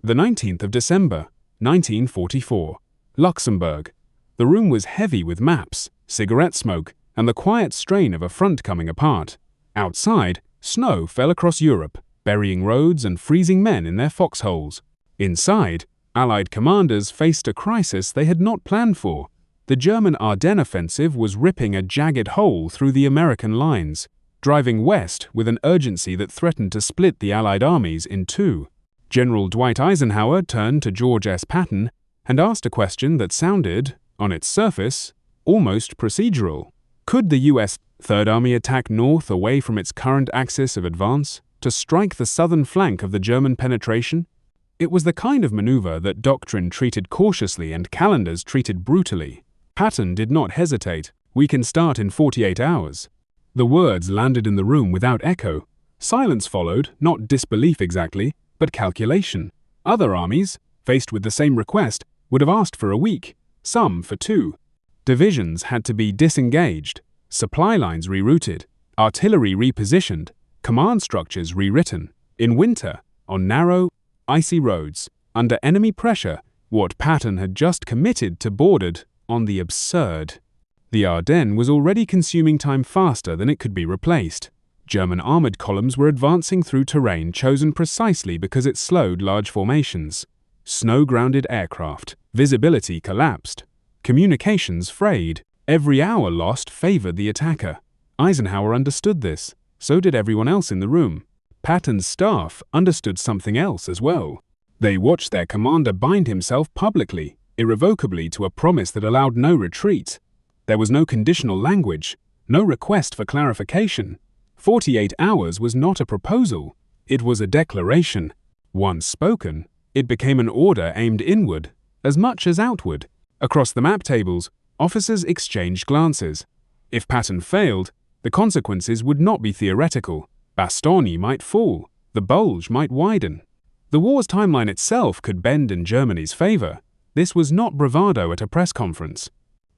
The 19th of December, 1944. Luxembourg. The room was heavy with maps, cigarette smoke, and the quiet strain of a front coming apart. Outside, snow fell across Europe, burying roads and freezing men in their foxholes. Inside, Allied commanders faced a crisis they had not planned for. The German Ardennes offensive was ripping a jagged hole through the American lines, driving west with an urgency that threatened to split the Allied armies in two. General Dwight Eisenhower turned to George S. Patton and asked a question that sounded, on its surface, almost procedural. Could the U.S. Third Army attack north away from its current axis of advance to strike the southern flank of the German penetration? It was the kind of maneuver that doctrine treated cautiously and calendars treated brutally. Patton did not hesitate. "We can start in 48 hours. The words landed in the room without echo. Silence followed, not disbelief exactly, but calculation. Other armies, faced with the same request, would have asked for a week, some for 2. Divisions had to be disengaged, supply lines rerouted, artillery repositioned, command structures rewritten. In winter, on narrow, icy roads, under enemy pressure, what Patton had just committed to bordered on the absurd. The Ardennes was already consuming time faster than it could be replaced. German armored columns were advancing through terrain chosen precisely because it slowed large formations. Snow-grounded aircraft, visibility collapsed. Communications frayed. Every hour lost favored the attacker. Eisenhower understood this. So did everyone else in the room. Patton's staff understood something else as well. They watched their commander bind himself publicly, irrevocably to a promise that allowed no retreat. There was no conditional language, no request for clarification. 48 hours was not a proposal. It was a declaration. Once spoken, it became an order aimed inward, as much as outward. Across the map tables, officers exchanged glances. If Patton failed, the consequences would not be theoretical. Bastogne might fall, the bulge might widen. The war's timeline itself could bend in Germany's favor. This was not bravado at a press conference.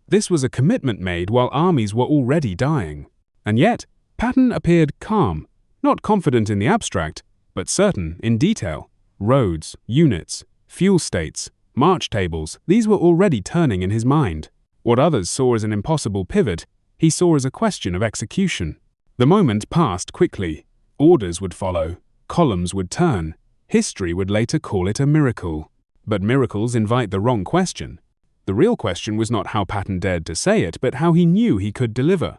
This was a commitment made while armies were already dying. And yet, Patton appeared calm, not confident in the abstract, but certain in detail. Roads, units, fuel states, march tables, these were already turning in his mind. What others saw as an impossible pivot, he saw as a question of execution. The moment passed quickly. Orders would follow, columns would turn. History would later call it a miracle. But miracles invite the wrong question. The real question was not how Patton dared to say it, but how he knew he could deliver.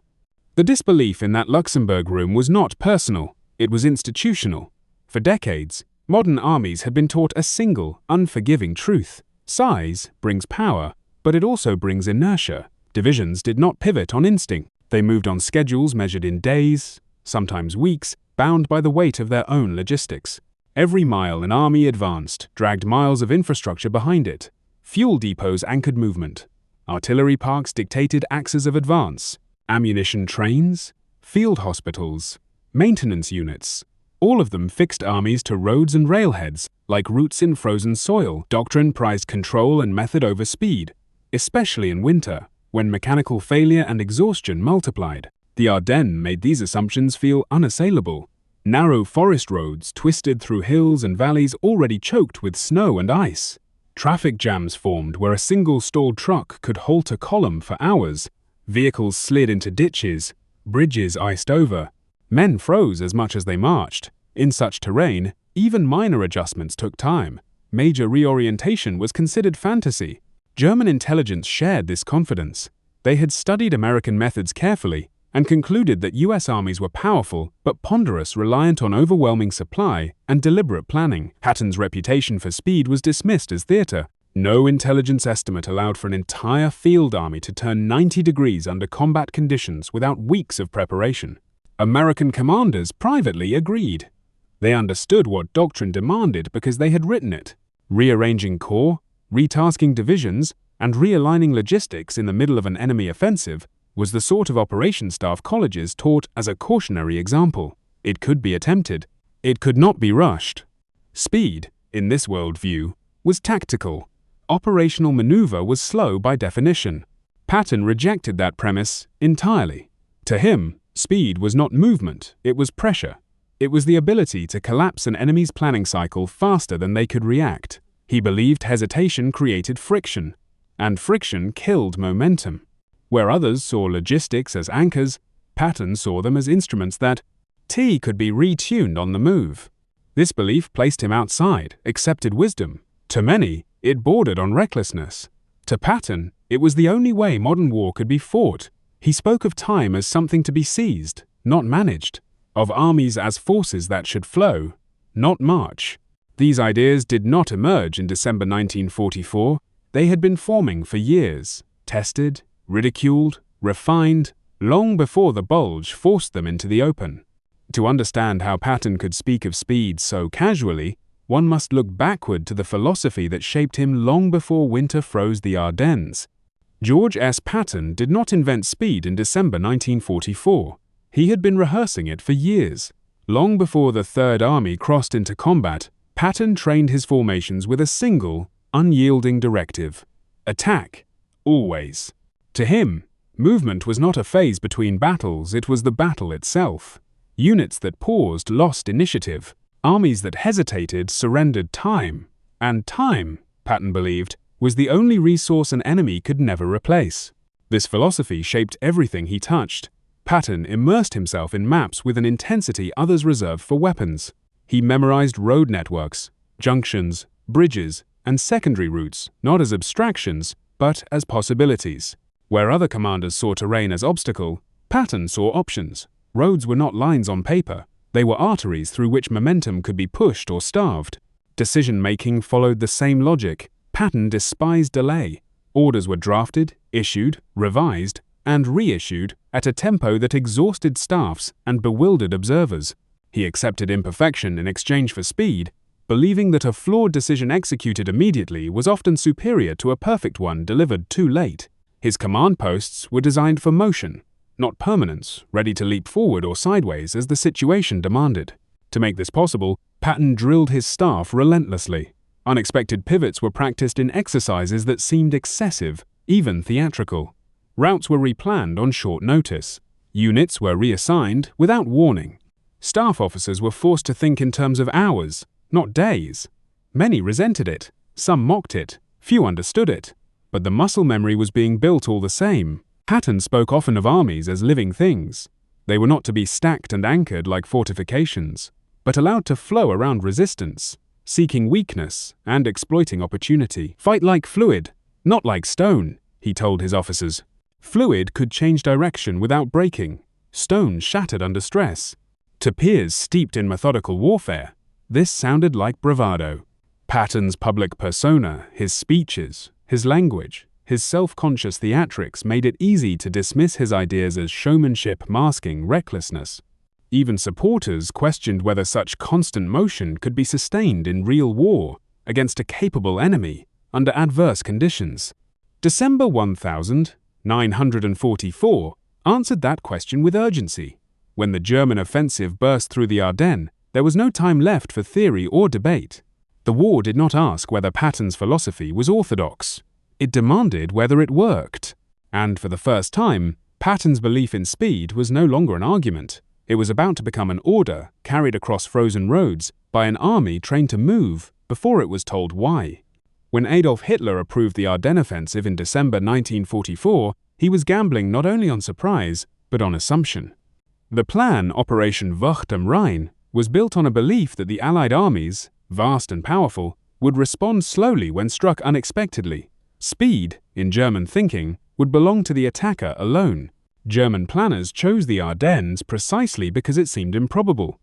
The disbelief in that Luxembourg room was not personal, it was institutional. For decades, modern armies had been taught a single, unforgiving truth. Size brings power, but it also brings inertia. Divisions did not pivot on instinct. They moved on schedules measured in days, sometimes weeks, bound by the weight of their own logistics. Every mile an army advanced dragged miles of infrastructure behind it. Fuel depots anchored movement. Artillery parks dictated axes of advance. Ammunition trains, field hospitals, maintenance units. All of them fixed armies to roads and railheads, like roots in frozen soil. Doctrine prized control and method over speed, especially in winter, when mechanical failure and exhaustion multiplied. The Ardennes made these assumptions feel unassailable. Narrow forest roads twisted through hills and valleys already choked with snow and ice. Traffic jams formed where a single stalled truck could halt a column for hours. Vehicles slid into ditches, bridges iced over. Men froze as much as they marched. In such terrain, even minor adjustments took time. Major reorientation was considered fantasy. German intelligence shared this confidence. They had studied American methods carefully and concluded that U.S. armies were powerful but ponderous, reliant on overwhelming supply and deliberate planning. Patton's reputation for speed was dismissed as theater. No intelligence estimate allowed for an entire field army to turn 90 degrees under combat conditions without weeks of preparation. American commanders privately agreed. They understood what doctrine demanded because they had written it. Rearranging corps, retasking divisions, and realigning logistics in the middle of an enemy offensive was the sort of operation staff colleges taught as a cautionary example. It could be attempted. It could not be rushed. Speed, in this worldview, was tactical. Operational maneuver was slow by definition. Patton rejected that premise entirely. To him, speed was not movement, it was pressure. It was the ability to collapse an enemy's planning cycle faster than they could react. He believed hesitation created friction, and friction killed momentum. Where others saw logistics as anchors, Patton saw them as instruments that could be retuned on the move. This belief placed him outside accepted wisdom. To many, it bordered on recklessness. To Patton, it was the only way modern war could be fought. He spoke of time as something to be seized, not managed, of armies as forces that should flow, not march. These ideas did not emerge in December 1944. They had been forming for years, tested, ridiculed, refined, long before the bulge forced them into the open. To understand how Patton could speak of speed so casually, one must look backward to the philosophy that shaped him long before winter froze the Ardennes. George S. Patton did not invent speed in December 1944. He had been rehearsing it for years. Long before the Third Army crossed into combat, Patton trained his formations with a single, unyielding directive: attack, always. To him, movement was not a phase between battles, it was the battle itself. Units that paused lost initiative. Armies that hesitated surrendered time. And time, Patton believed, was the only resource an enemy could never replace. This philosophy shaped everything he touched. Patton immersed himself in maps with an intensity others reserved for weapons. He memorized road networks, junctions, bridges, and secondary routes, not as abstractions, but as possibilities. Where other commanders saw terrain as obstacle, Patton saw options. Roads were not lines on paper, they were arteries through which momentum could be pushed or starved. Decision-making followed the same logic. Patton despised delay. Orders were drafted, issued, revised, and reissued at a tempo that exhausted staffs and bewildered observers. He accepted imperfection in exchange for speed, believing that a flawed decision executed immediately was often superior to a perfect one delivered too late. His command posts were designed for motion, not permanence, ready to leap forward or sideways as the situation demanded. To make this possible, Patton drilled his staff relentlessly. Unexpected pivots were practiced in exercises that seemed excessive, even theatrical. Routes were replanned on short notice. Units were reassigned without warning. Staff officers were forced to think in terms of hours, not days. Many resented it, some mocked it, few understood it. But the muscle memory was being built all the same. Patton spoke often of armies as living things. They were not to be stacked and anchored like fortifications, but allowed to flow around resistance, seeking weakness and exploiting opportunity. Fight like fluid, not like stone, he told his officers. Fluid could change direction without breaking. Stone shattered under stress. To peers steeped in methodical warfare, this sounded like bravado. Patton's public persona, his speeches, his language, his self-conscious theatrics made it easy to dismiss his ideas as showmanship masking recklessness. Even supporters questioned whether such constant motion could be sustained in real war against a capable enemy under adverse conditions. December 1944 answered that question with urgency. When the German offensive burst through the Ardennes, there was no time left for theory or debate. The war did not ask whether Patton's philosophy was orthodox. It demanded whether it worked. And for the first time, Patton's belief in speed was no longer an argument. It was about to become an order carried across frozen roads by an army trained to move before it was told why. When Adolf Hitler approved the Ardennes offensive in December 1944, he was gambling not only on surprise, but on assumption. The plan, Operation Wacht am Rhein, was built on a belief that the Allied armies, vast and powerful, would respond slowly when struck unexpectedly. Speed, in German thinking, would belong to the attacker alone. German planners chose the Ardennes precisely because it seemed improbable.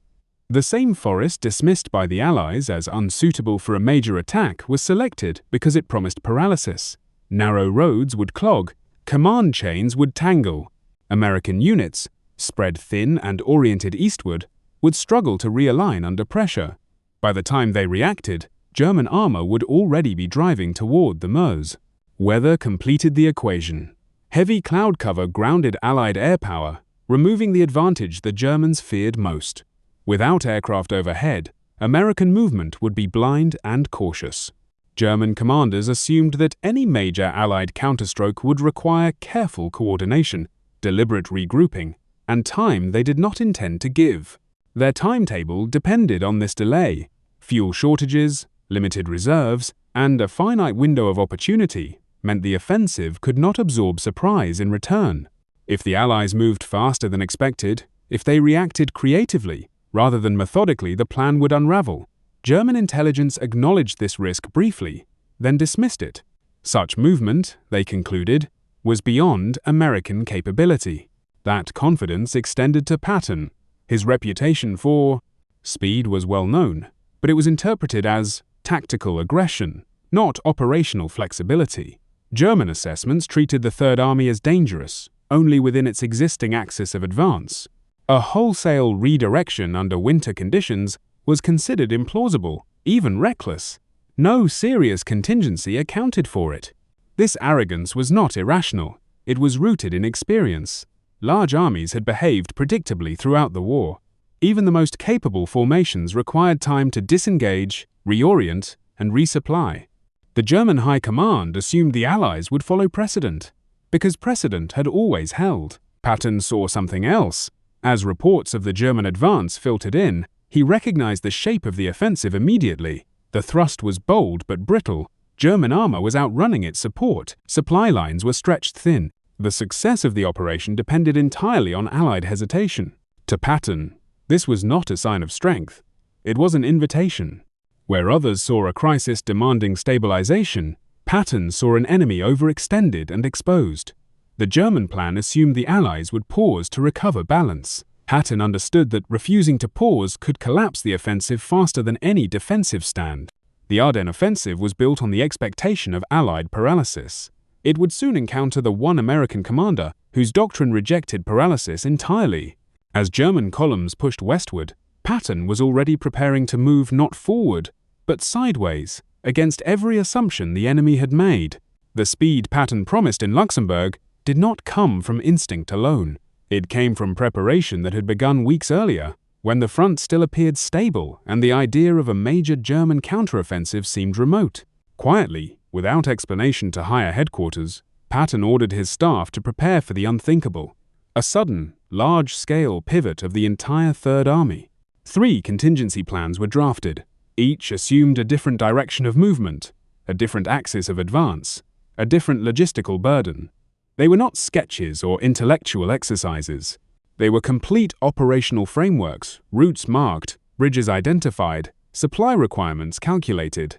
The same forest dismissed by the Allies as unsuitable for a major attack was selected because it promised paralysis. Narrow roads would clog, command chains would tangle. American units, spread thin and oriented eastward, would struggle to realign under pressure. By the time they reacted, German armor would already be driving toward the Meuse. Weather completed the equation. Heavy cloud cover grounded Allied air power, removing the advantage the Germans feared most. Without aircraft overhead, American movement would be blind and cautious. German commanders assumed that any major Allied counterstroke would require careful coordination, deliberate regrouping, and time they did not intend to give. Their timetable depended on this delay. Fuel shortages, limited reserves, and a finite window of opportunity meant the offensive could not absorb surprise in return. If the Allies moved faster than expected, if they reacted creatively rather than methodically, the plan would unravel. German intelligence acknowledged this risk briefly, then dismissed it. Such movement, they concluded, was beyond American capability. That confidence extended to Patton. His reputation for speed was well known, but it was interpreted as tactical aggression, not operational flexibility. German assessments treated the Third Army as dangerous, only within its existing axis of advance. A wholesale redirection under winter conditions was considered implausible, even reckless. No serious contingency accounted for it. This arrogance was not irrational. It was rooted in experience. Large armies had behaved predictably throughout the war. Even the most capable formations required time to disengage, reorient, and resupply. The German High Command assumed the Allies would follow precedent, because precedent had always held. Patton saw something else. As reports of the German advance filtered in, he recognized the shape of the offensive immediately. The thrust was bold but brittle. German armor was outrunning its support. Supply lines were stretched thin. The success of the operation depended entirely on Allied hesitation. To Patton, this was not a sign of strength. It was an invitation. Where others saw a crisis demanding stabilization, Patton saw an enemy overextended and exposed. The German plan assumed the Allies would pause to recover balance. Patton understood that refusing to pause could collapse the offensive faster than any defensive stand. The Ardennes offensive was built on the expectation of Allied paralysis. It would soon encounter the one American commander whose doctrine rejected paralysis entirely. As German columns pushed westward, Patton was already preparing to move not forward, but sideways, against every assumption the enemy had made. The speed Patton promised in Luxembourg did not come from instinct alone. It came from preparation that had begun weeks earlier, when the front still appeared stable and the idea of a major German counteroffensive seemed remote. Quietly, without explanation to higher headquarters, Patton ordered his staff to prepare for the unthinkable. A sudden, large-scale pivot of the entire Third Army. 3 contingency plans were drafted. Each assumed a different direction of movement, a different axis of advance, a different logistical burden. They were not sketches or intellectual exercises. They were complete operational frameworks, routes marked, bridges identified, supply requirements calculated.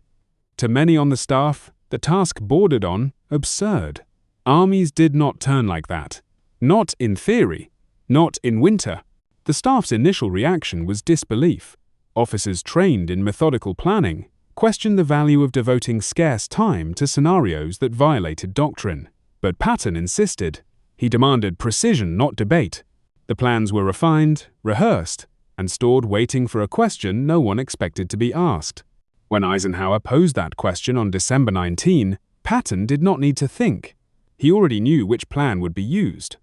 To many on the staff, the task bordered on absurd. Armies did not turn like that. Not in theory. Not in winter. The staff's initial reaction was disbelief. Officers trained in methodical planning questioned the value of devoting scarce time to scenarios that violated doctrine. But Patton insisted. He demanded precision, not debate. The plans were refined, rehearsed, and stored waiting for a question no one expected to be asked. When Eisenhower posed that question on December 19, Patton did not need to think. He already knew which plan would be used.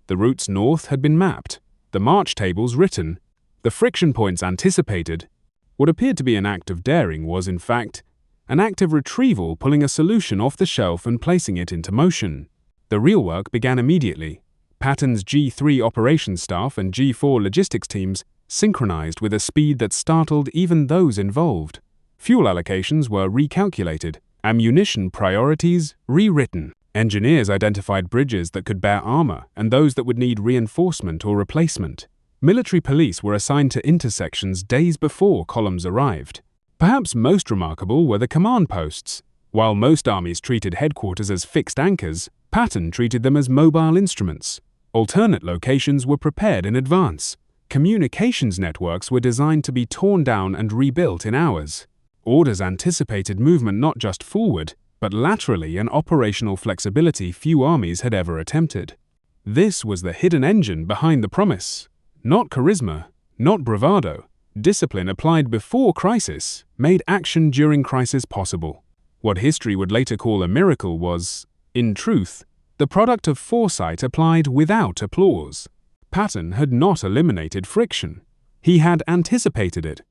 The routes north had been mapped, the march tables written, the friction points anticipated. What appeared to be an act of daring was, in fact, an act of retrieval, pulling a solution off the shelf and placing it into motion. The real work began immediately. Patton's G3 operations staff and G4 logistics teams synchronized with a speed that startled even those involved. Fuel allocations were recalculated, ammunition priorities rewritten. Engineers identified bridges that could bear armor and those that would need reinforcement or replacement. Military police were assigned to intersections days before columns arrived. Perhaps most remarkable were the command posts. While most armies treated headquarters as fixed anchors, Patton treated them as mobile instruments. Alternate locations were prepared in advance. Communications networks were designed to be torn down and rebuilt in hours. Orders anticipated movement not just forward, but laterally, an operational flexibility few armies had ever attempted. This was the hidden engine behind the promise. Not charisma, not bravado. Discipline applied before crisis made action during crisis possible. What history would later call a miracle was, in truth, the product of foresight applied without applause. Patton had not eliminated friction. He had anticipated it.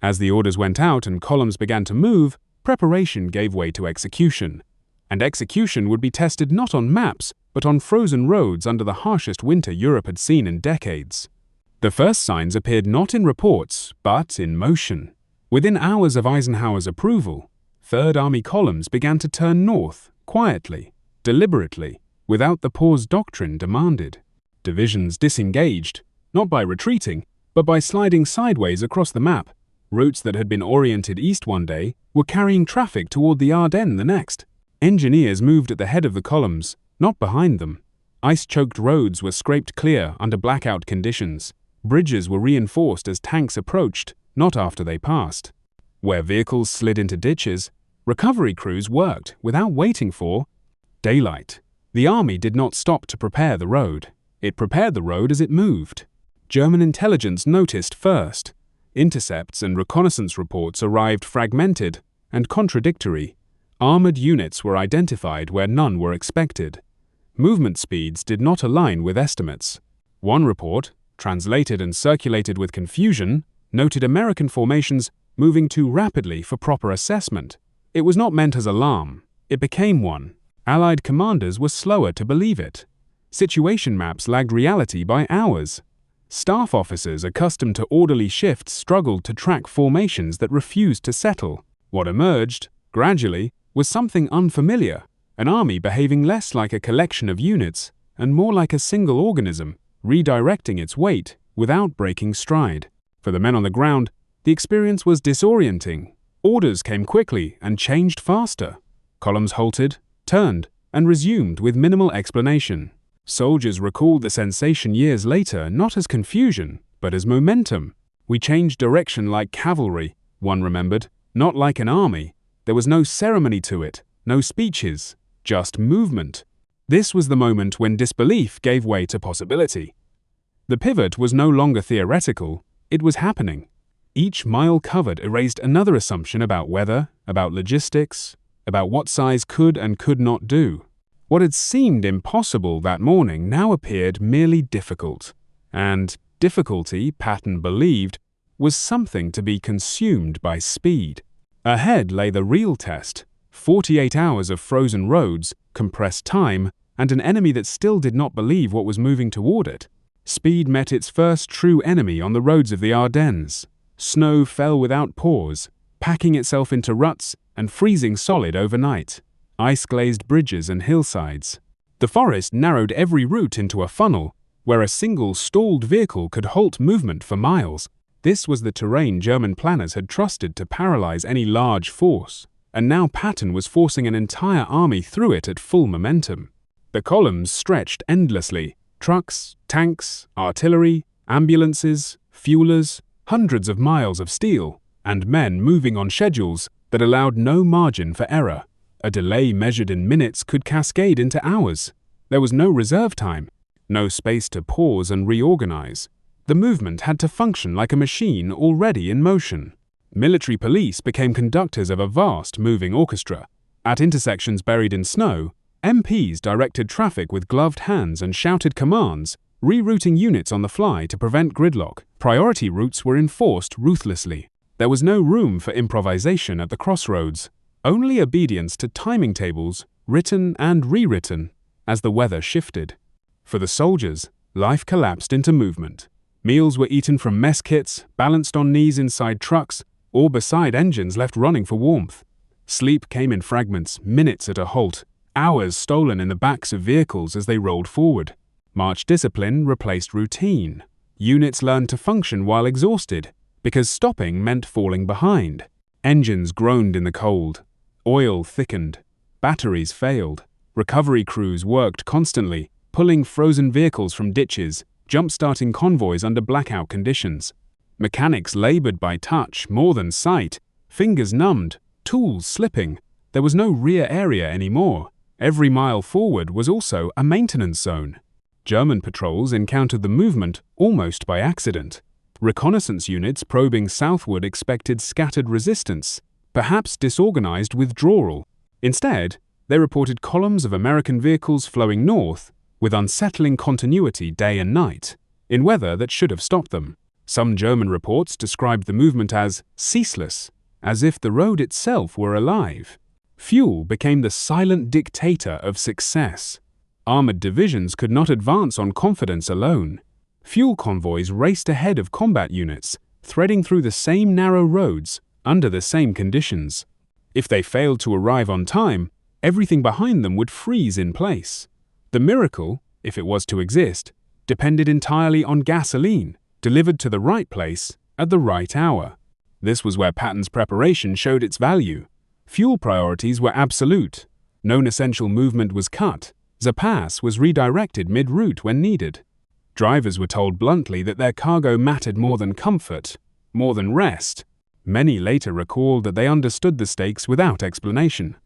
As the orders went out and columns began to move, preparation gave way to execution. And execution would be tested not on maps, but on frozen roads under the harshest winter Europe had seen in decades. The first signs appeared not in reports, but in motion. Within hours of Eisenhower's approval, Third Army columns began to turn north, quietly, deliberately, without the pause doctrine demanded. Divisions disengaged, not by retreating, but by sliding sideways across the map. Routes that had been oriented east one day were carrying traffic toward the Ardennes the next. Engineers moved at the head of the columns, not behind them. Ice-choked roads were scraped clear under blackout conditions. Bridges were reinforced as tanks approached, not after they passed. Where vehicles slid into ditches, recovery crews worked without waiting for daylight. The army did not stop to prepare the road. It prepared the road as it moved. German intelligence noticed first. Intercepts and reconnaissance reports arrived fragmented and contradictory. Armored units were identified where none were expected. Movement speeds did not align with estimates. One report, translated and circulated with confusion, noted American formations moving too rapidly for proper assessment. It was not meant as alarm. It became one. Allied commanders were slower to believe it. Situation maps lagged reality by hours. Staff officers accustomed to orderly shifts struggled to track formations that refused to settle. What emerged, gradually, was something unfamiliar, an army behaving less like a collection of units and more like a single organism, redirecting its weight without breaking stride. For the men on the ground, the experience was disorienting. Orders came quickly and changed faster. Columns halted, turned, and resumed with minimal explanation. Soldiers recalled the sensation years later not as confusion, but as momentum. "We changed direction like cavalry," one remembered, "not like an army. There was no ceremony to it, no speeches, just movement." This was the moment when disbelief gave way to possibility. The pivot was no longer theoretical, it was happening. Each mile covered erased another assumption about weather, about logistics, about what size could and could not do. What had seemed impossible that morning now appeared merely difficult. And difficulty, Patton believed, was something to be consumed by speed. Ahead lay the real test: 48 hours of frozen roads, compressed time, and an enemy that still did not believe what was moving toward it. Speed met its first true enemy on the roads of the Ardennes. Snow fell without pause, packing itself into ruts and freezing solid overnight. Ice-glazed bridges and hillsides. The forest narrowed every route into a funnel, where a single stalled vehicle could halt movement for miles. This was the terrain German planners had trusted to paralyze any large force, and now Patton was forcing an entire army through it at full momentum. The columns stretched endlessly: trucks, tanks, artillery, ambulances, fuelers, hundreds of miles of steel, and men moving on schedules that allowed no margin for error. A delay measured in minutes could cascade into hours. There was no reserve time, no space to pause and reorganize. The movement had to function like a machine already in motion. Military police became conductors of a vast moving orchestra. At intersections buried in snow, MPs directed traffic with gloved hands and shouted commands, rerouting units on the fly to prevent gridlock. Priority routes were enforced ruthlessly. There was no room for improvisation at the crossroads. Only obedience to timing tables, written and rewritten, as the weather shifted. For the soldiers, life collapsed into movement. Meals were eaten from mess kits, balanced on knees inside trucks, or beside engines left running for warmth. Sleep came in fragments, minutes at a halt, hours stolen in the backs of vehicles as they rolled forward. March discipline replaced routine. Units learned to function while exhausted, because stopping meant falling behind. Engines groaned in the cold. Oil thickened. Batteries failed. Recovery crews worked constantly, pulling frozen vehicles from ditches, jump-starting convoys under blackout conditions. Mechanics labored by touch more than sight, fingers numbed, tools slipping. There was no rear area anymore. Every mile forward was also a maintenance zone. German patrols encountered the movement almost by accident. Reconnaissance units probing southward expected scattered resistance, perhaps disorganized withdrawal. Instead, they reported columns of American vehicles flowing north, with unsettling continuity day and night, in weather that should have stopped them. Some German reports described the movement as ceaseless, as if the road itself were alive. Fuel became the silent dictator of success. Armored divisions could not advance on confidence alone. Fuel convoys raced ahead of combat units, threading through the same narrow roads under the same conditions. If they failed to arrive on time, everything behind them would freeze in place. The miracle, if it was to exist, depended entirely on gasoline, delivered to the right place at the right hour. This was where Patton's preparation showed its value. Fuel priorities were absolute. Non-essential movement was cut. The pass was redirected mid-route when needed. Drivers were told bluntly that their cargo mattered more than comfort, more than rest. Many later recalled that they understood the stakes without explanation.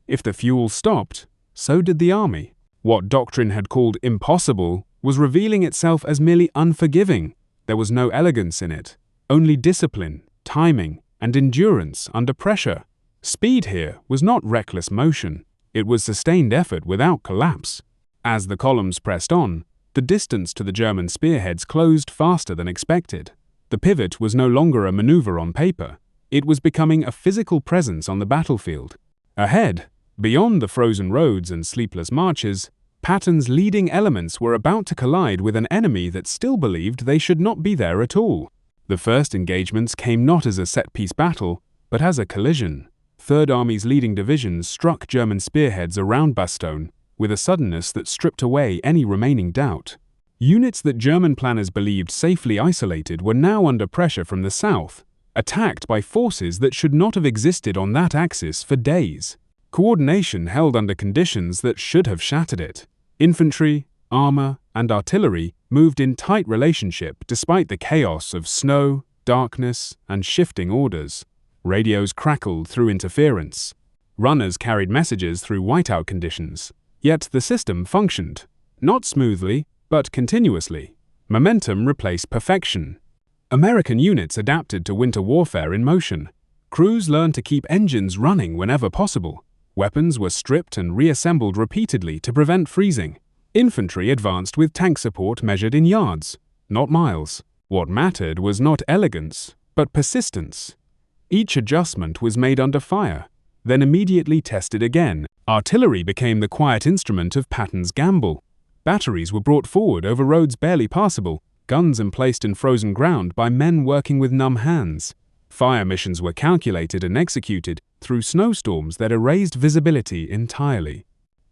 If the fuel stopped, so did the army. What doctrine had called impossible was revealing itself as merely unforgiving. There was no elegance in it, only discipline, timing, and endurance under pressure. Speed here was not reckless motion. It was sustained effort without collapse. As the columns pressed on, the distance to the German spearheads closed faster than expected. The pivot was no longer a maneuver on paper. It was becoming a physical presence on the battlefield. Ahead, beyond the frozen roads and sleepless marches, Patton's leading elements were about to collide with an enemy that still believed they should not be there at all. The first engagements came not as a set-piece battle, but as a collision. Third Army's leading divisions struck German spearheads around Bastogne with a suddenness that stripped away any remaining doubt. Units that German planners believed safely isolated were now under pressure from the south, attacked by forces that should not have existed on that axis for days. Coordination held under conditions that should have shattered it. Infantry, armor, and artillery moved in tight relationship despite the chaos of snow, darkness, and shifting orders. Radios crackled through interference. Runners carried messages through whiteout conditions. Yet the system functioned, not smoothly, but continuously. Momentum replaced perfection. American units adapted to winter warfare in motion. Crews learned to keep engines running whenever possible. Weapons were stripped and reassembled repeatedly to prevent freezing. Infantry advanced with tank support measured in yards, not miles. What mattered was not elegance, but persistence. Each adjustment was made under fire, then immediately tested again. Artillery became the quiet instrument of Patton's gamble. Batteries were brought forward over roads barely passable, guns emplaced in frozen ground by men working with numb hands. Fire missions were calculated and executed through snowstorms that erased visibility entirely.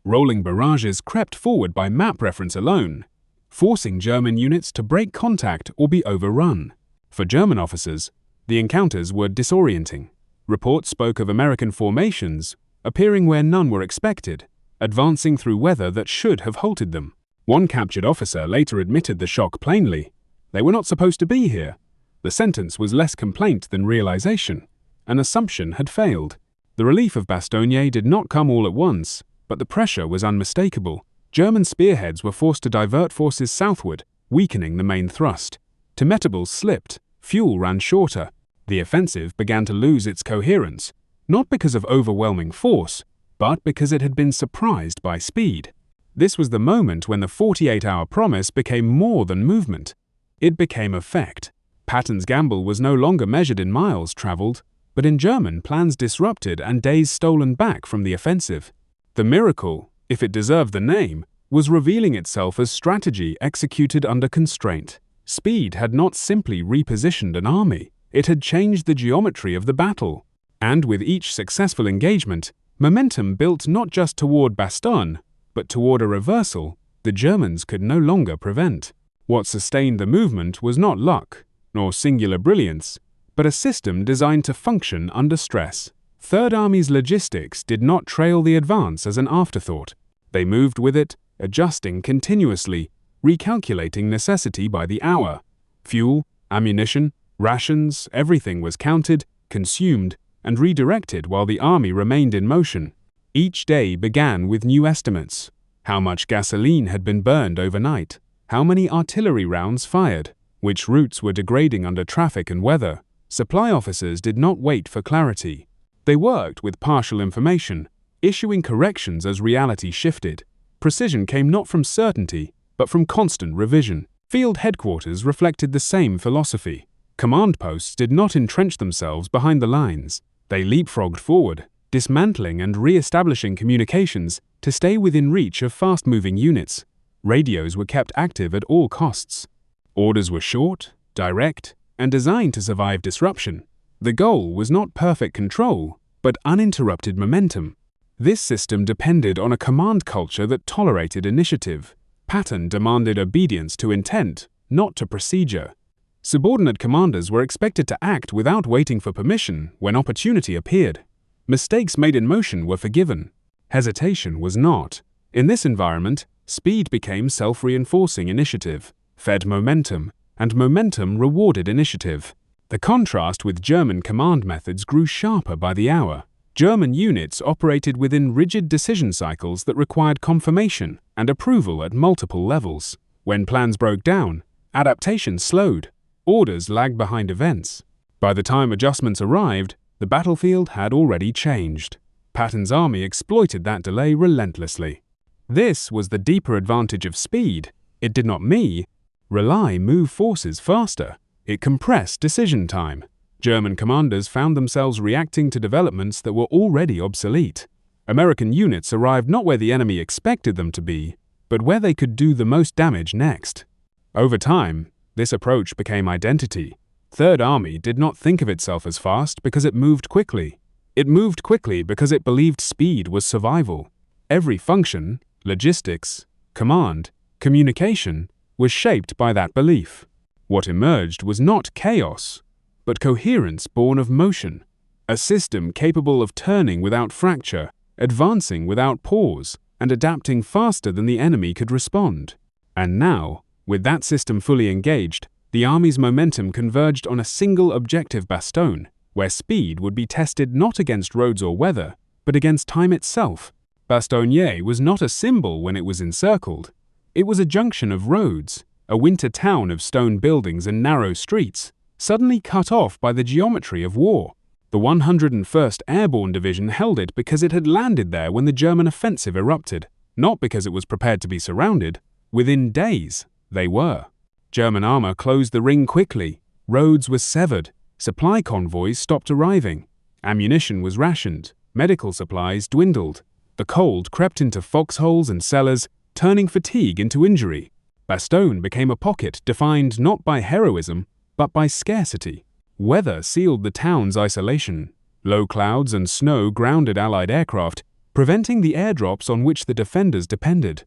Rolling barrages crept forward by map reference alone, forcing German units to break contact or be overrun. For German officers, the encounters were disorienting. Reports spoke of American formations appearing where none were expected, advancing through weather that should have halted them. One captured officer later admitted the shock plainly. They were not supposed to be here. The sentence was less complaint than realization. An assumption had failed. The relief of Bastogne did not come all at once, but the pressure was unmistakable. German spearheads were forced to divert forces southward, weakening the main thrust. Timetables slipped, fuel ran shorter. The offensive began to lose its coherence, not because of overwhelming force, but because it had been surprised by speed. This was the moment when the 48-hour promise became more than movement. It became effect. Patton's gamble was no longer measured in miles traveled, but in German plans disrupted and days stolen back from the offensive. The miracle, if it deserved the name, was revealing itself as strategy executed under constraint. Speed had not simply repositioned an army, it had changed the geometry of the battle. And with each successful engagement, momentum built not just toward Bastogne, but toward a reversal the Germans could no longer prevent. What sustained the movement was not luck, nor singular brilliance, but a system designed to function under stress. Third Army's logistics did not trail the advance as an afterthought. They moved with it, adjusting continuously, recalculating necessity by the hour. Fuel, ammunition, rations, everything was counted, consumed, and redirected while the army remained in motion. Each day began with new estimates. How much gasoline had been burned overnight? How many artillery rounds fired? Which routes were degrading under traffic and weather? Supply officers did not wait for clarity. They worked with partial information, issuing corrections as reality shifted. Precision came not from certainty, but from constant revision. Field headquarters reflected the same philosophy. Command posts did not entrench themselves behind the lines. They leapfrogged forward, dismantling and re-establishing communications to stay within reach of fast-moving units. Radios were kept active at all costs. Orders were short, direct, and designed to survive disruption. The goal was not perfect control, but uninterrupted momentum. This system depended on a command culture that tolerated initiative. Patton demanded obedience to intent, not to procedure. Subordinate commanders were expected to act without waiting for permission when opportunity appeared. Mistakes made in motion were forgiven. Hesitation was not. In this environment, speed became self-reinforcing initiative, fed momentum, and momentum rewarded initiative. The contrast with German command methods grew sharper by the hour. German units operated within rigid decision cycles that required confirmation and approval at multiple levels. When plans broke down, adaptation slowed. Orders lagged behind events. By the time adjustments arrived, the battlefield had already changed. Patton's army exploited that delay relentlessly. This was the deeper advantage of speed. It did not move forces faster. It compressed decision time. German commanders found themselves reacting to developments that were already obsolete. American units arrived not where the enemy expected them to be, but where they could do the most damage next. Over time, this approach became identity. Third Army did not think of itself as fast because it moved quickly. It moved quickly because it believed speed was survival. Every function, logistics, command, communication, was shaped by that belief. What emerged was not chaos, but coherence born of motion, a system capable of turning without fracture, advancing without pause, and adapting faster than the enemy could respond. And now, with that system fully engaged, the army's momentum converged on a single objective bastion, where speed would be tested not against roads or weather, but against time itself. Bastogne was not a symbol when it was encircled. It was a junction of roads, a winter town of stone buildings and narrow streets, suddenly cut off by the geometry of war. The 101st Airborne Division held it because it had landed there when the German offensive erupted, not because it was prepared to be surrounded. Within days, they were. German armor closed the ring quickly. Roads were severed. Supply convoys stopped arriving. Ammunition was rationed. Medical supplies dwindled. The cold crept into foxholes and cellars, turning fatigue into injury. Bastogne became a pocket defined not by heroism, but by scarcity. Weather sealed the town's isolation. Low clouds and snow grounded Allied aircraft, preventing the airdrops on which the defenders depended.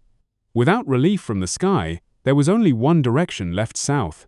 Without relief from the sky, there was only one direction left south.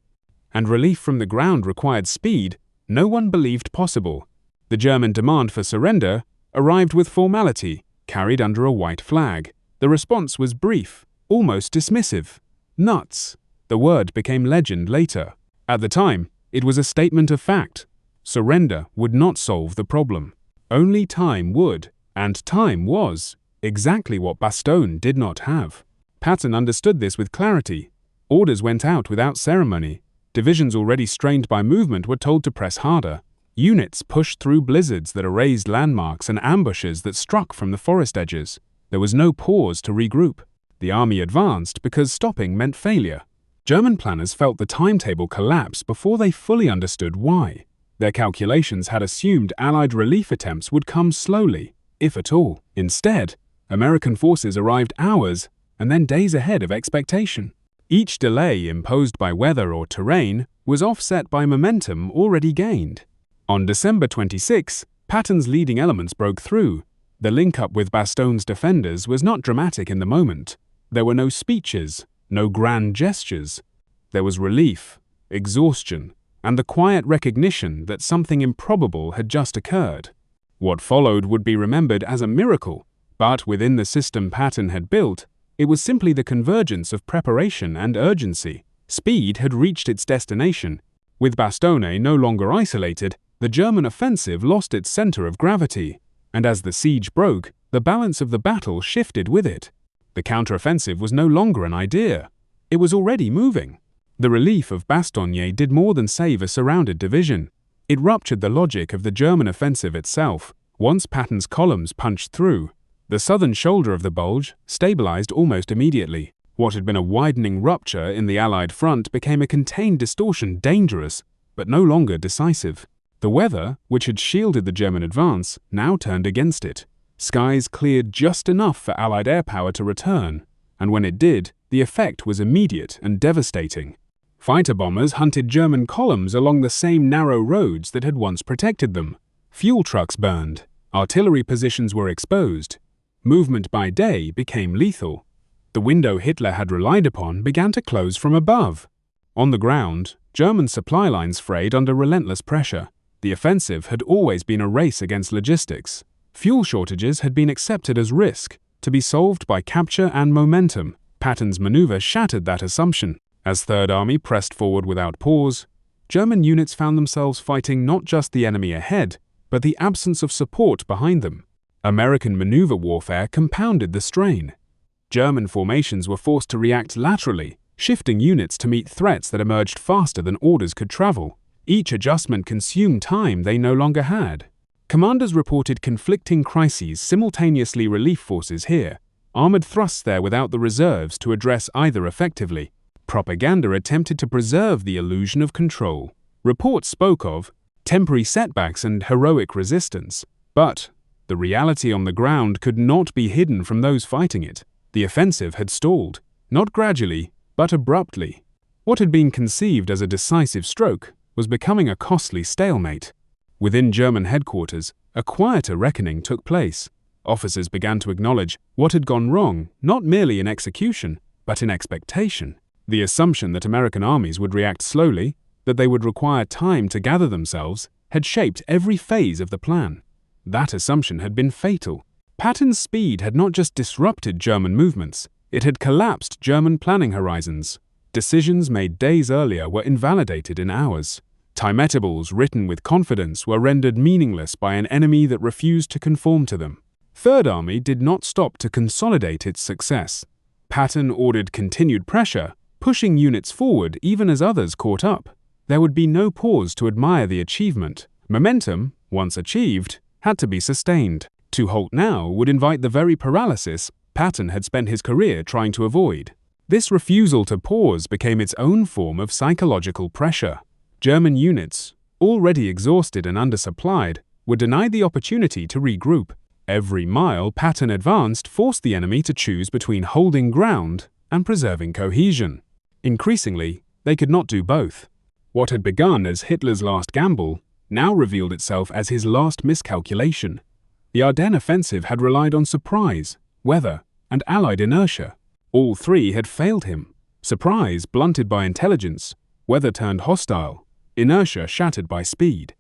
And relief from the ground required speed no one believed possible. The German demand for surrender arrived with formality, carried under a white flag. The response was brief, almost dismissive. Nuts. The word became legend later. At the time, it was a statement of fact. Surrender would not solve the problem. Only time would, and time was, exactly what Bastogne did not have. Patton understood this with clarity. Orders went out without ceremony. Divisions already strained by movement were told to press harder. Units pushed through blizzards that erased landmarks and ambushes that struck from the forest edges. There was no pause to regroup. The army advanced because stopping meant failure. German planners felt the timetable collapse before they fully understood why. Their calculations had assumed Allied relief attempts would come slowly, if at all. Instead, American forces arrived hours and then days ahead of expectation. Each delay imposed by weather or terrain was offset by momentum already gained. On December 26, Patton's leading elements broke through. The link-up with Bastogne's defenders was not dramatic in the moment. There were no speeches, no grand gestures. There was relief, exhaustion, and the quiet recognition that something improbable had just occurred. What followed would be remembered as a miracle, but within the system Patton had built, it was simply the convergence of preparation and urgency. Speed had reached its destination. With Bastogne no longer isolated, the German offensive lost its center of gravity, and as the siege broke, the balance of the battle shifted with it. The counteroffensive was no longer an idea. It was already moving. The relief of Bastogne did more than save a surrounded division. It ruptured the logic of the German offensive itself. Once Patton's columns punched through, the southern shoulder of the bulge stabilized almost immediately. What had been a widening rupture in the Allied front became a contained distortion dangerous, but no longer decisive. The weather, which had shielded the German advance, now turned against it. Skies cleared just enough for Allied air power to return, and when it did, the effect was immediate and devastating. Fighter bombers hunted German columns along the same narrow roads that had once protected them. Fuel trucks burned. Artillery positions were exposed. Movement by day became lethal. The window Hitler had relied upon began to close from above. On the ground, German supply lines frayed under relentless pressure. The offensive had always been a race against logistics. Fuel shortages had been accepted as risk, to be solved by capture and momentum. Patton's maneuver shattered that assumption. As Third Army pressed forward without pause, German units found themselves fighting not just the enemy ahead, but the absence of support behind them. American maneuver warfare compounded the strain. German formations were forced to react laterally, shifting units to meet threats that emerged faster than orders could travel. Each adjustment consumed time they no longer had. Commanders reported conflicting crises, simultaneously relief forces here, armored thrusts there without the reserves to address either effectively. Propaganda attempted to preserve the illusion of control. Reports spoke of temporary setbacks and heroic resistance, but the reality on the ground could not be hidden from those fighting it. The offensive had stalled, not gradually, but abruptly. What had been conceived as a decisive stroke was becoming a costly stalemate. Within German headquarters, a quieter reckoning took place. Officers began to acknowledge what had gone wrong, not merely in execution, but in expectation. The assumption that American armies would react slowly, that they would require time to gather themselves, had shaped every phase of the plan. That assumption had been fatal. Patton's speed had not just disrupted German movements, it had collapsed German planning horizons. Decisions made days earlier were invalidated in hours. Timetables written with confidence were rendered meaningless by an enemy that refused to conform to them. Third Army did not stop to consolidate its success. Patton ordered continued pressure, pushing units forward even as others caught up. There would be no pause to admire the achievement. Momentum, once achieved, had to be sustained. To halt now would invite the very paralysis Patton had spent his career trying to avoid. This refusal to pause became its own form of psychological pressure. German units, already exhausted and undersupplied, were denied the opportunity to regroup. Every mile Patton advanced forced the enemy to choose between holding ground and preserving cohesion. Increasingly, they could not do both. What had begun as Hitler's last gamble now revealed itself as his last miscalculation. The Ardennes offensive had relied on surprise, weather, and Allied inertia. All three had failed him. Surprise blunted by intelligence, weather turned hostile, inertia shattered by speed.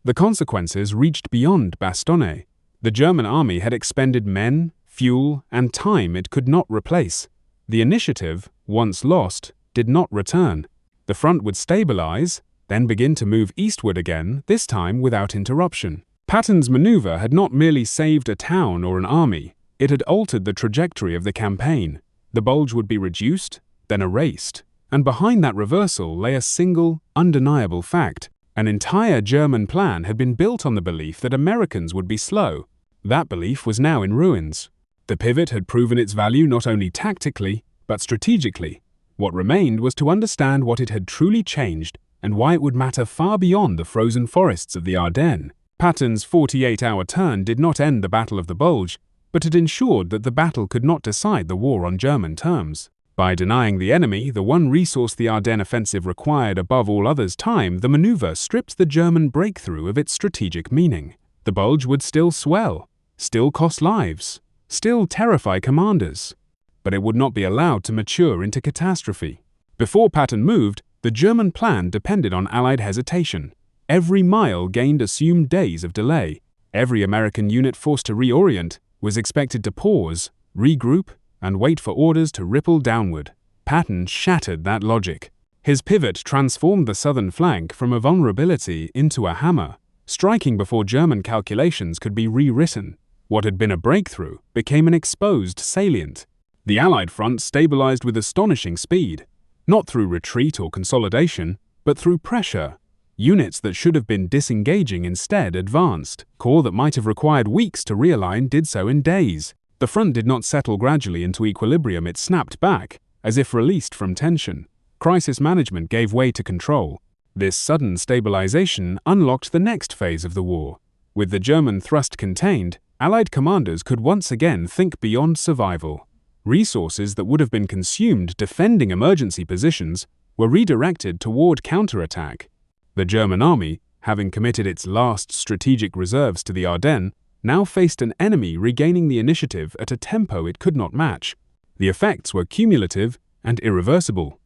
The consequences reached beyond Bastogne. The German army had expended men, fuel, and time it could not replace. The initiative, once lost, did not return. The front would stabilize, then begin to move eastward again, this time without interruption. Patton's maneuver had not merely saved a town or an army, it had altered the trajectory of the campaign. The bulge would be reduced, then erased, and behind that reversal lay a single, undeniable fact. An entire German plan had been built on the belief that Americans would be slow. That belief was now in ruins. The pivot had proven its value not only tactically, but strategically. What remained was to understand what it had truly changed and why it would matter far beyond the frozen forests of the Ardennes. Patton's 48-hour turn did not end the Battle of the Bulge, but it ensured that the battle could not decide the war on German terms. By denying the enemy the one resource the Ardennes offensive required above all others, time, the maneuver stripped the German breakthrough of its strategic meaning. The Bulge would still swell, still cost lives, still terrify commanders, but it would not be allowed to mature into catastrophe. Before Patton moved, the German plan depended on Allied hesitation. Every mile gained assumed days of delay. Every American unit forced to reorient was expected to pause, regroup, and wait for orders to ripple downward. Patton shattered that logic. His pivot transformed the southern flank from a vulnerability into a hammer, striking before German calculations could be rewritten. What had been a breakthrough became an exposed salient. The Allied front stabilized with astonishing speed, not through retreat or consolidation, but through pressure. Units that should have been disengaging instead advanced. Corps that might have required weeks to realign did so in days. The front did not settle gradually into equilibrium, it snapped back, as if released from tension. Crisis management gave way to control. This sudden stabilization unlocked the next phase of the war. With the German thrust contained, Allied commanders could once again think beyond survival. Resources that would have been consumed defending emergency positions were redirected toward counterattack. The German army, having committed its last strategic reserves to the Ardennes, now faced an enemy regaining the initiative at a tempo it could not match. The effects were cumulative and irreversible.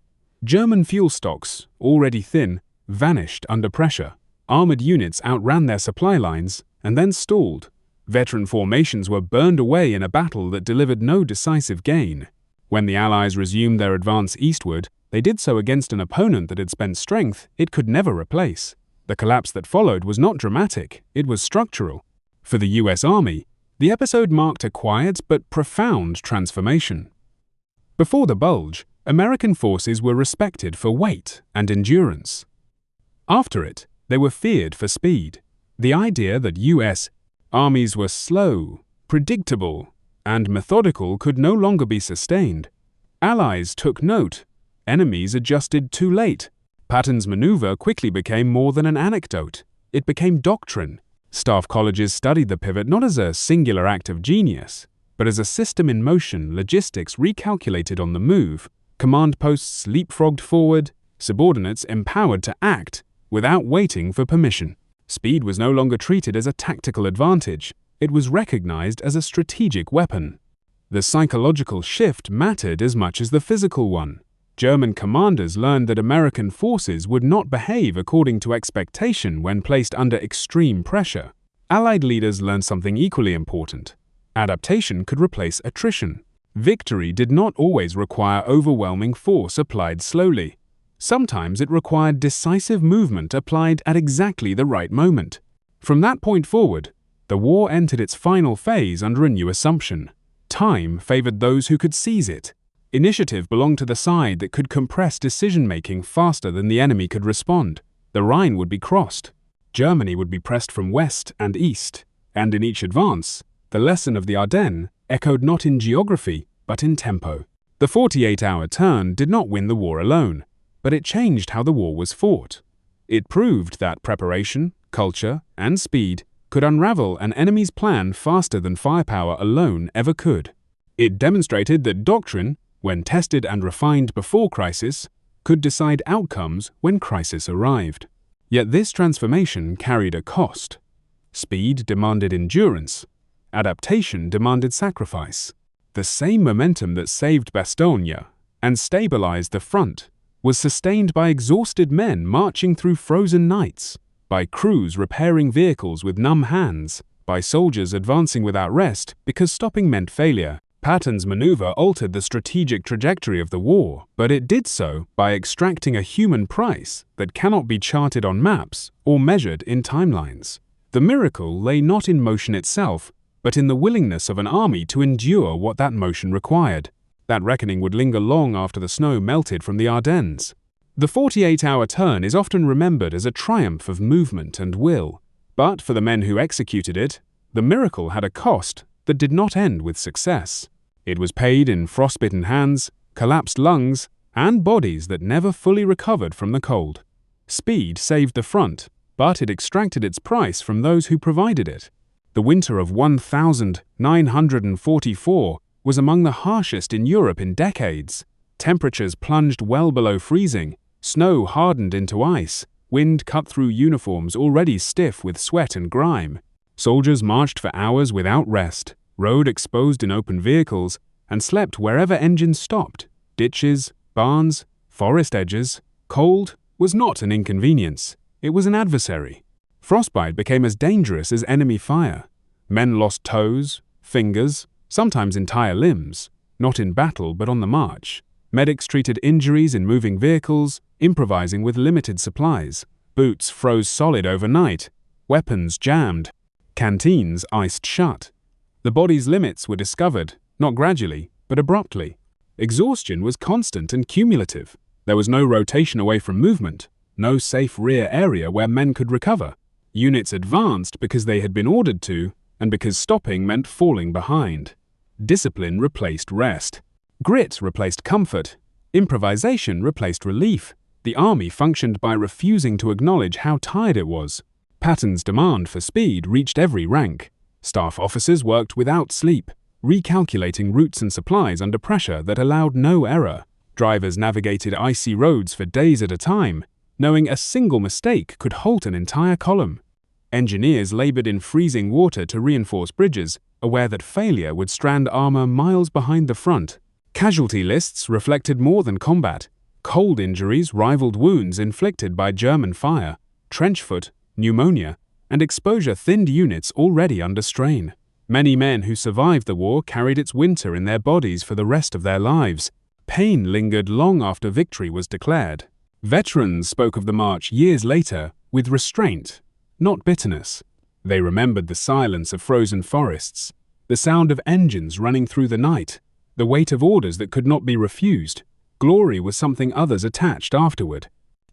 German fuel stocks, already thin, vanished under pressure. Armored units outran their supply lines and then stalled. Veteran formations were burned away in a battle that delivered no decisive gain. When the Allies resumed their advance eastward, they did so against an opponent that had spent strength it could never replace. The collapse that followed was not dramatic, it was structural. For the US Army, the episode marked a quiet but profound transformation. Before the bulge, American forces were respected for weight and endurance. After it, they were feared for speed. The idea that US armies were slow, predictable, and methodical could no longer be sustained. Allies took note. Enemies adjusted too late. Patton's maneuver quickly became more than an anecdote. It became doctrine. Staff colleges studied the pivot not as a singular act of genius, but as a system in motion, logistics recalculated on the move, command posts leapfrogged forward, subordinates empowered to act without waiting for permission. Speed was no longer treated as a tactical advantage, it was recognized as a strategic weapon. The psychological shift mattered as much as the physical one. German commanders learned that American forces would not behave according to expectation when placed under extreme pressure. Allied leaders learned something equally important. Adaptation could replace attrition. Victory did not always require overwhelming force applied slowly. Sometimes it required decisive movement applied at exactly the right moment. From that point forward, the war entered its final phase under a new assumption. Time favored those who could seize it. Initiative belonged to the side that could compress decision-making faster than the enemy could respond. The Rhine would be crossed. Germany would be pressed from west and east, and in each advance, the lesson of the Ardennes echoed not in geography, but in tempo. The 48-hour turn did not win the war alone, but it changed how the war was fought. It proved that preparation, culture, and speed could unravel an enemy's plan faster than firepower alone ever could. It demonstrated that doctrine, when tested and refined before crisis, could decide outcomes when crisis arrived. Yet this transformation carried a cost. Speed demanded endurance. Adaptation demanded sacrifice. The same momentum that saved Bastogne and stabilized the front was sustained by exhausted men marching through frozen nights, by crews repairing vehicles with numb hands, by soldiers advancing without rest because stopping meant failure. Patton's maneuver altered the strategic trajectory of the war, but it did so by extracting a human price that cannot be charted on maps or measured in timelines. The miracle lay not in motion itself, but in the willingness of an army to endure what that motion required. That reckoning would linger long after the snow melted from the Ardennes. The 48-hour turn is often remembered as a triumph of movement and will, but for the men who executed it, the miracle had a cost that did not end with success. It was paid in frostbitten hands, collapsed lungs, and bodies that never fully recovered from the cold. Speed saved the front, but it extracted its price from those who provided it. The winter of 1944 was among the harshest in Europe in decades. Temperatures plunged well below freezing, snow hardened into ice, wind cut through uniforms already stiff with sweat and grime. Soldiers marched for hours without rest, rode exposed in open vehicles, and slept wherever engines stopped. Ditches, barns, forest edges. Cold was not an inconvenience, it was an adversary. Frostbite became as dangerous as enemy fire. Men lost toes, fingers, sometimes entire limbs, not in battle but on the march. Medics treated injuries in moving vehicles, improvising with limited supplies. Boots froze solid overnight, weapons jammed, canteens iced shut. The body's limits were discovered, not gradually, but abruptly. Exhaustion was constant and cumulative. There was no rotation away from movement, no safe rear area where men could recover. Units advanced because they had been ordered to, and because stopping meant falling behind. Discipline replaced rest. Grit replaced comfort. Improvisation replaced relief. The army functioned by refusing to acknowledge how tired it was. Patton's demand for speed reached every rank. Staff officers worked without sleep, recalculating routes and supplies under pressure that allowed no error. Drivers navigated icy roads for days at a time, knowing a single mistake could halt an entire column. Engineers labored in freezing water to reinforce bridges, aware that failure would strand armor miles behind the front. Casualty lists reflected more than combat. Cold injuries rivaled wounds inflicted by German fire, trench foot, pneumonia, and exposure thinned units already under strain. Many men who survived the war carried its winter in their bodies for the rest of their lives. Pain lingered long after victory was declared. Veterans spoke of the march years later with restraint, not bitterness. They remembered the silence of frozen forests, the sound of engines running through the night, the weight of orders that could not be refused. Glory was something others attached afterward.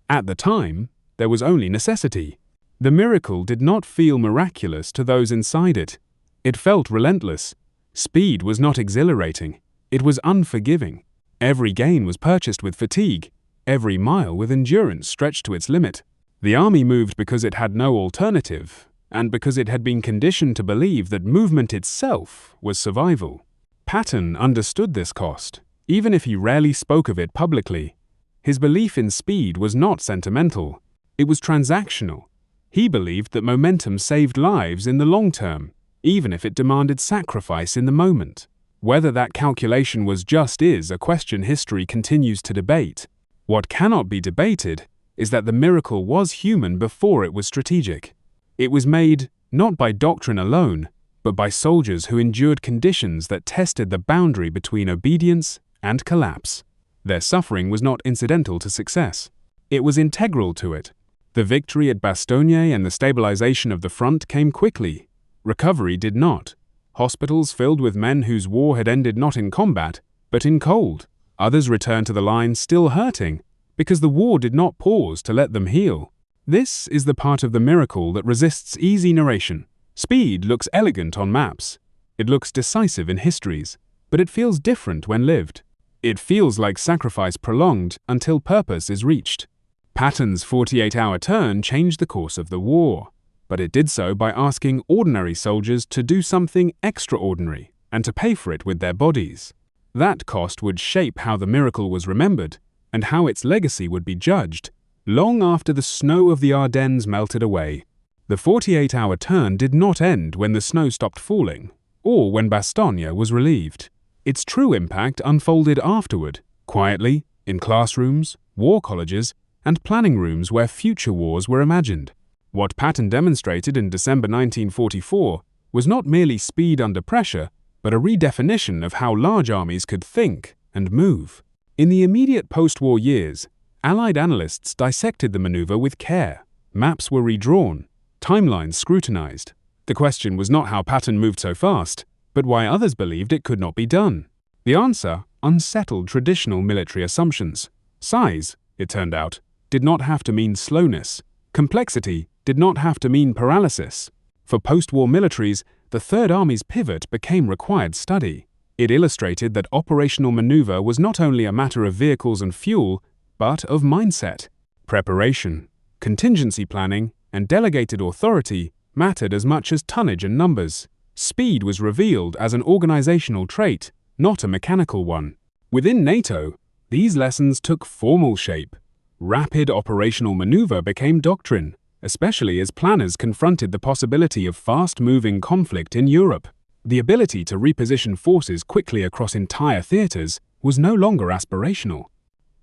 At the time, there was only necessity. The miracle did not feel miraculous to those inside it. It felt relentless. Speed was not exhilarating. It was unforgiving. Every gain was purchased with fatigue, every mile with endurance stretched to its limit. The army moved because it had no alternative, and because it had been conditioned to believe that movement itself was survival. Patton understood this cost, even if he rarely spoke of it publicly. His belief in speed was not sentimental. It was transactional. He believed that momentum saved lives in the long term, even if it demanded sacrifice in the moment. Whether that calculation was just is a question history continues to debate. What cannot be debated is that the miracle was human before it was strategic. It was made not by doctrine alone, but by soldiers who endured conditions that tested the boundary between obedience and collapse. Their suffering was not incidental to success. It was integral to it. The victory at Bastogne and the stabilization of the front came quickly. Recovery did not. Hospitals filled with men whose war had ended not in combat, but in cold. Others returned to the line still hurting, because the war did not pause to let them heal. This is the part of the miracle that resists easy narration. Speed looks elegant on maps. It looks decisive in histories, but it feels different when lived. It feels like sacrifice prolonged until purpose is reached. Patton's 48-hour turn changed the course of the war, but it did so by asking ordinary soldiers to do something extraordinary and to pay for it with their bodies. That cost would shape how the miracle was remembered and how its legacy would be judged long after the snow of the Ardennes melted away. The 48-hour turn did not end when the snow stopped falling or when Bastogne was relieved. Its true impact unfolded afterward, quietly, in classrooms, war colleges, and planning rooms where future wars were imagined. What Patton demonstrated in December 1944 was not merely speed under pressure, but a redefinition of how large armies could think and move. In the immediate post-war years, Allied analysts dissected the maneuver with care. Maps were redrawn, timelines scrutinized. The question was not how Patton moved so fast, but why others believed it could not be done. The answer unsettled traditional military assumptions. Size, it turned out, did not have to mean slowness. Complexity did not have to mean paralysis. For post-war militaries, the Third Army's pivot became required study. It illustrated that operational maneuver was not only a matter of vehicles and fuel, but of mindset. Preparation, contingency planning, and delegated authority mattered as much as tonnage and numbers. Speed was revealed as an organizational trait, not a mechanical one. Within NATO, these lessons took formal shape. Rapid operational maneuver became doctrine, especially as planners confronted the possibility of fast-moving conflict in Europe. The ability to reposition forces quickly across entire theaters was no longer aspirational.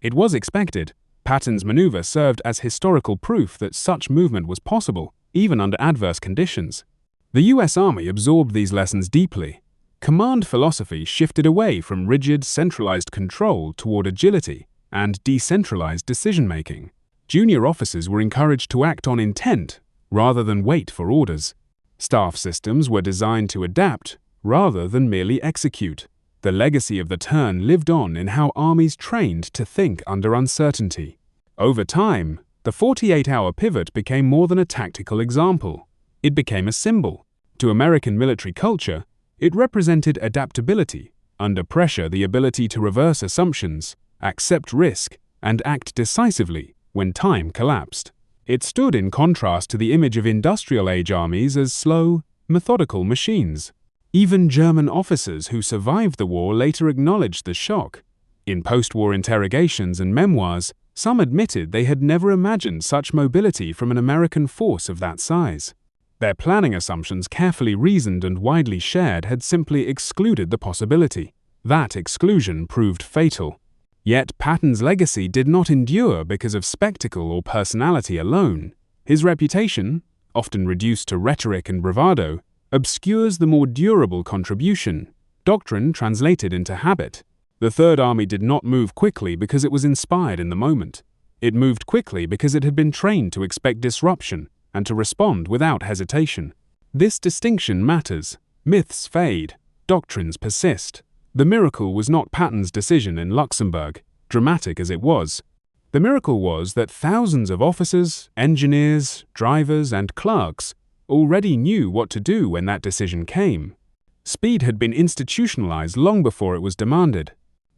It was expected. Patton's maneuver served as historical proof that such movement was possible, even under adverse conditions. The US Army absorbed these lessons deeply. Command philosophy shifted away from rigid, centralized control toward agility and decentralized decision-making. Junior officers were encouraged to act on intent rather than wait for orders. Staff systems were designed to adapt rather than merely execute. The legacy of the turn lived on in how armies trained to think under uncertainty. Over time, the 48-hour pivot became more than a tactical example. It became a symbol. To American military culture, it represented adaptability, under pressure the ability to reverse assumptions, accept risk, and act decisively when time collapsed. It stood in contrast to the image of industrial-age armies as slow, methodical machines. Even German officers who survived the war later acknowledged the shock. In post-war interrogations and memoirs, some admitted they had never imagined such mobility from an American force of that size. Their planning assumptions, carefully reasoned and widely shared, had simply excluded the possibility. That exclusion proved fatal. Yet Patton's legacy did not endure because of spectacle or personality alone. His reputation, often reduced to rhetoric and bravado, obscures the more durable contribution: doctrine translated into habit. The Third Army did not move quickly because it was inspired in the moment. It moved quickly because it had been trained to expect disruption and to respond without hesitation. This distinction matters. Myths fade, doctrines persist. The miracle was not Patton's decision in Luxembourg, dramatic as it was. The miracle was that thousands of officers, engineers, drivers, and clerks already knew what to do when that decision came. Speed had been institutionalized long before it was demanded.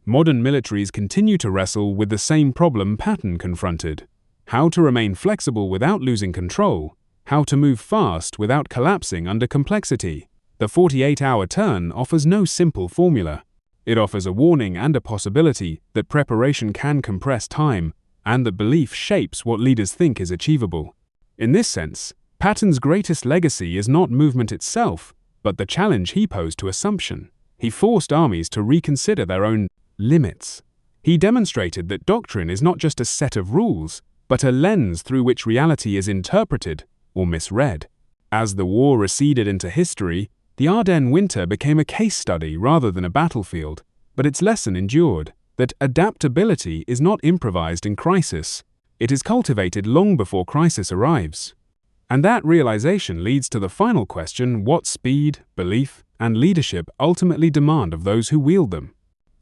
Modern militaries continue to wrestle with the same problem Patton confronted: how to remain flexible without losing control, how to move fast without collapsing under complexity. The 48-hour turn offers no simple formula. It offers a warning and a possibility that preparation can compress time, and that belief shapes what leaders think is achievable. In this sense, Patton's greatest legacy is not movement itself, but the challenge he posed to assumption. He forced armies to reconsider their own limits. He demonstrated that doctrine is not just a set of rules, but a lens through which reality is interpreted or misread. As the war receded into history, the Ardennes winter became a case study rather than a battlefield, but its lesson endured: that adaptability is not improvised in crisis. It is cultivated long before crisis arrives. And that realization leads to the final question: what speed, belief, and leadership ultimately demand of those who wield them?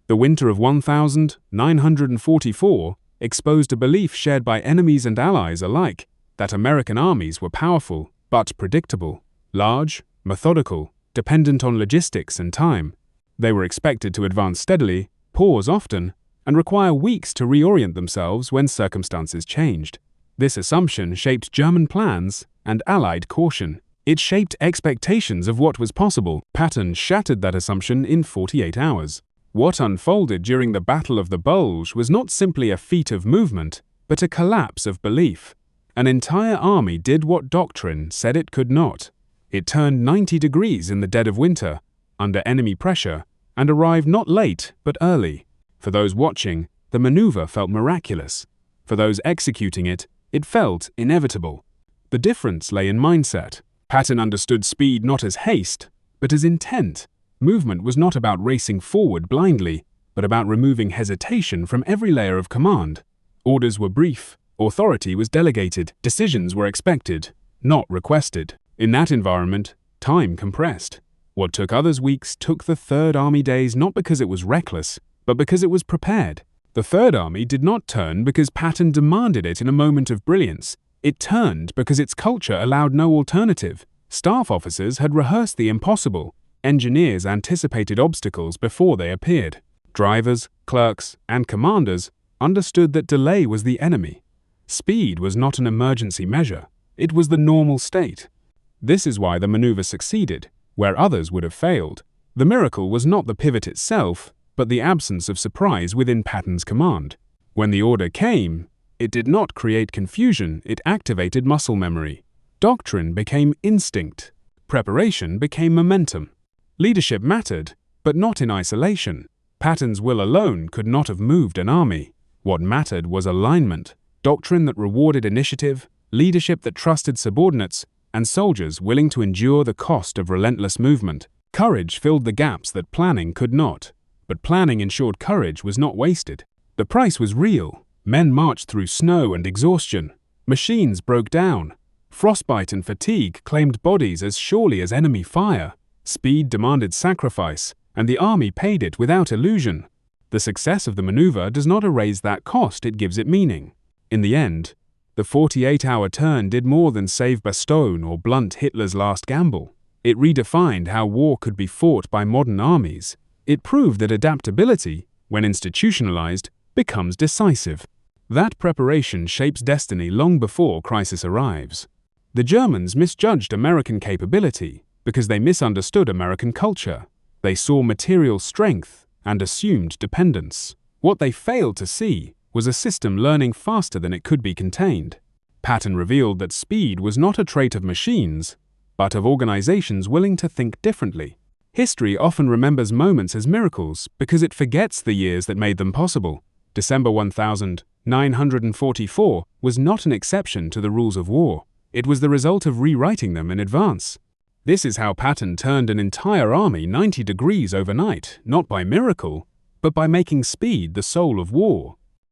The winter of 1944 exposed a belief shared by enemies and allies alike, that American armies were powerful but predictable, large, methodical, dependent on logistics and time. They were expected to advance steadily, pause often, and require weeks to reorient themselves when circumstances changed. This assumption shaped German plans and Allied caution. It shaped expectations of what was possible. Patton shattered that assumption in 48 hours. What unfolded during the Battle of the Bulge was not simply a feat of movement, but a collapse of belief. An entire army did what doctrine said it could not. It turned 90 degrees in the dead of winter, under enemy pressure, and arrived not late but early. For those watching, the maneuver felt miraculous. For those executing it, it felt inevitable. The difference lay in mindset. Patton understood speed not as haste, but as intent. Movement was not about racing forward blindly, but about removing hesitation from every layer of command. Orders were brief, authority was delegated, decisions were expected, not requested. In that environment, time compressed. What took others weeks took the Third Army days, not because it was reckless, but because it was prepared. The Third Army did not turn because Patton demanded it in a moment of brilliance. It turned because its culture allowed no alternative. Staff officers had rehearsed the impossible. Engineers anticipated obstacles before they appeared. Drivers, clerks, and commanders understood that delay was the enemy. Speed was not an emergency measure. It was the normal state. This is why the maneuver succeeded, where others would have failed. The miracle was not the pivot itself, but the absence of surprise within Patton's command. When the order came, it did not create confusion, it activated muscle memory. Doctrine became instinct. Preparation became momentum. Leadership mattered, but not in isolation. Patton's will alone could not have moved an army. What mattered was alignment, doctrine that rewarded initiative, leadership that trusted subordinates, and soldiers willing to endure the cost of relentless movement. Courage filled the gaps that planning could not, but planning ensured courage was not wasted. The price was real. Men marched through snow and exhaustion. Machines broke down. Frostbite and fatigue claimed bodies as surely as enemy fire. Speed demanded sacrifice, and the army paid it without illusion. The success of the maneuver does not erase that cost, it gives it meaning. In the end, the 48-hour turn did more than save Bastogne or blunt Hitler's last gamble. It redefined how war could be fought by modern armies. It proved that adaptability, when institutionalized, becomes decisive. That preparation shapes destiny long before crisis arrives. The Germans misjudged American capability because they misunderstood American culture. They saw material strength and assumed dependence. What they failed to see was a system learning faster than it could be contained. Patton revealed that speed was not a trait of machines, but of organizations willing to think differently. History often remembers moments as miracles because it forgets the years that made them possible. December 1944 was not an exception to the rules of war. It was the result of rewriting them in advance. This is how Patton turned an entire army 90 degrees overnight, not by miracle, but by making speed the soul of war.